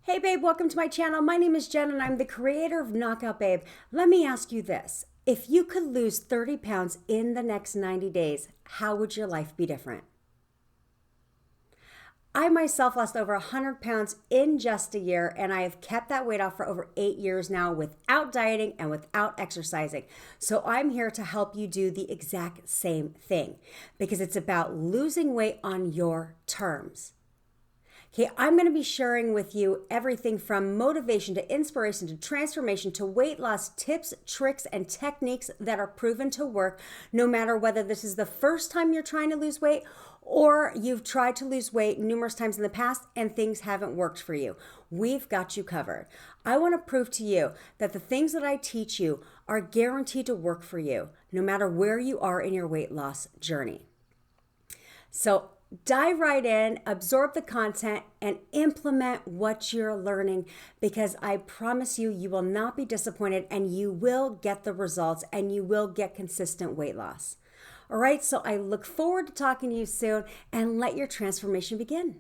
Hey babe, welcome to my channel. My name is Jen and I'm the creator of Knockout Babe. Let me ask you this. If you could lose 30 pounds in the next 90 days, how would your life be different? I myself lost over 100 pounds in just a year, and I have kept that weight off for over 8 years now without dieting and without exercising. So I'm here to help you do the exact same thing because it's about losing weight on your terms. Okay, I'm going to be sharing with you everything from motivation to inspiration to transformation to weight loss tips, tricks, and techniques that are proven to work no matter whether this is the first time you're trying to lose weight or you've tried to lose weight numerous times in the past and things haven't worked for you. We've got you covered. I want to prove to you that the things that I teach you are guaranteed to work for you no matter where you are in your weight loss journey. So dive right in, absorb the content, and implement what you're learning because I promise you, you will not be disappointed and you will get the results and you will get consistent weight loss. All right, so I look forward to talking to you soon and let your transformation begin.